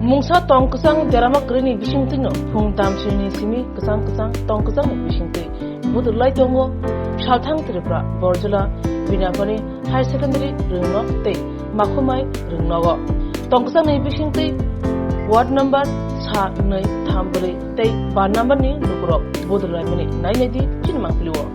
Mungsa tong kesang derama krini bising tino phung tam sini simi kesang tong kesang bising ti budur lai tongo shalthang tripra borjula Binapani higher secondary rungno te Makhumai rungnogo tong kesang ni bising ti ward number sa nai thambri te ba number ni lukro budur lai mini nai ledi chinmang pliwo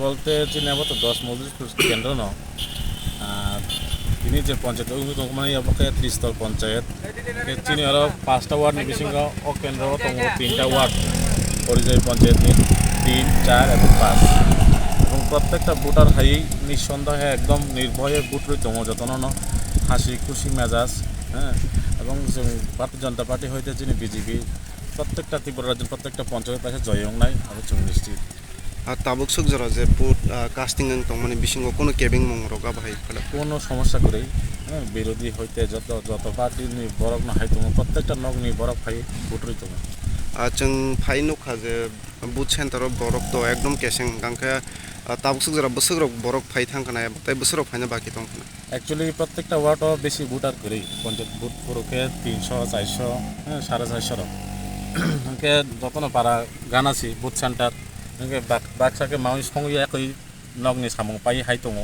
বলতে চিনি আবার তো 10 মজলিস কেন্দ্র ন তিনি যে পঞ্চায়েত মানে আবার 30 পঞ্চায়েত চিনি আরো 5টা ওয়ার্ড নি বিশিঙ্গ ও কেন্দ্র তো 3টা ওয়ার্ড হরিজয় পঞ্চায়েত নি 3, 4 এবং 5 এবং প্রত্যেকটা ভোটার হাই নিঃসন্দেহে একদম নির্ভয়ে ভোট রইত যতন ন হাসি খুশি মেজাজ হ্যাঁ এবং ভারতীয় জনতা পার্টি হইতে চিনি বিজেপি প্রত্যেকটা ত্রিপুরা রাজ্যের প্রত্যেকটা পঞ্চায়েত পাশে জয়ং নাই আমি নিশ্চিত তাবুক সুখ জরা যে বুট কাস্টিং তো মানে বিশিঙ্গ কোনো কেবিং মংরকা ভাই কোনো সমস্যা করেই হ্যাঁ বিরোধী হইতে যত পার্টি নি বরক না হাই তোমার প্রত্যেকটা নগ নি বরক ফাই ভোট রই তোমার जों फाइ नुखा जे बुथ सेन्टाराव बरक तो एकदम केसें गांखा ताबुक सुख जरा बोसोराव बरक फाइ थांखानाय ताइ बोसोराव फाइना बाकी दं एक्चुअली प्रत्येकटा वार्डआव बेसि भोटार करै पञ्चायत भोट पुरोके 300 400 450 ओंके जतन पारा गानासि भोट सेन्टार ओंके बाक्साके माउनि संगि एकै नगनि सामं पाइ हाइ दङ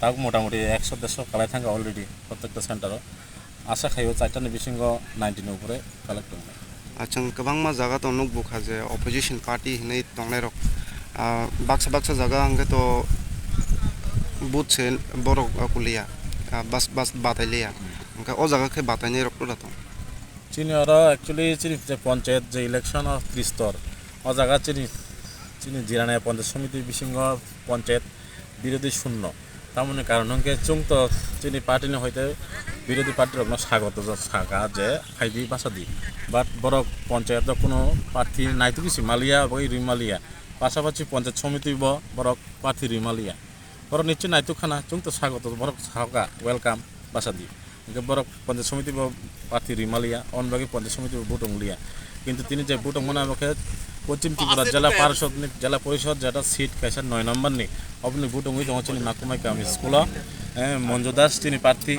ताक मोटामुटी 100 150 कालाय थांगा अलरेडि प्रत्येकटा सेन्टाराव आशा खायो 4टानि बिसिंग 19 उपरे कालेक्ट दङ जों गोबां मा जागा दं नुक बुखा जे अपोजिशन पार्टी हिनै दंनाय रक बाक्सा जागा आंगे तो बुथ से बरक कुलिया बस बातायलिया ओंका ओ जागा के बातायनाय रक दं चिनि आरो एक्चुअली चिनि जे पंचायत जे इलेक्शन अफ त्रिस्तर ओ जागा चिनि जिरानाय पंचायत समिति बिसिंग पंचायत बिरोधी शून्य तामने कारण के चुं तो चिनि पार्टी हयते বিরোধী পার্টির স্বাগত থাকা যে ফাইবি বাসা দি বাট বড় পঞ্চায়েত কোনো প্রার্থী নাই তো কিছু মালিয়া বই রিমালিয়া পাশাপাশি পঞ্চায়েত সমিতি বড় প্রার্থী রিমালিয়া বড় নিশ্চয় নাই তো খানা চুং তো স্বাগত বড় থাকা ওয়েলকাম বাসা দি বড় পঞ্চায়েত সমিতি প্রার্থী রিমালিয়া অনবাগী পঞ্চায়েত সমিতি বুটংলিয়া কিন্তু তিনি যে বুটং মনে আমাকে পশ্চিম ত্রিপুরা জেলা পরিষদ যেটা সিট কাইসা 9 নম্বর নি আপনি বুটংই দङ চিনি মাকুমাই কামি স্কুল মঞ্জু দাস তিনি প্রার্থী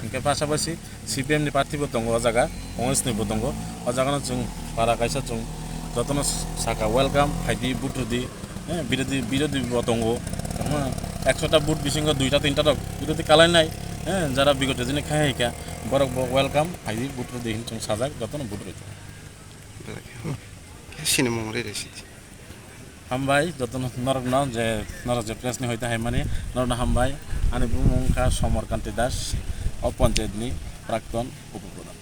इनके पासापासि सीपीएम नि पार्टी दङ ओ जागा कांग्रेस नि दङ ओ जागा जों पारा काइसा जों जतन साका वेलकाम फाइदि बुटुदि बिरोधी दङ 100टा बुट बिसिंग 2टा 3टा बिरोधी कालाय नाय जारा बिगत दिनै खायका बरक वेलकाम फाइदि बुटुदि जों साजाक जतन बुट रय सिनेमा मरे रेसि हामबाय जतन नरक जे प्रेस नि होइता है माने नरना हामबाय आनि बुमुंखा समरकान्ति दास पंचायत प्राक्तन उपप्रधान।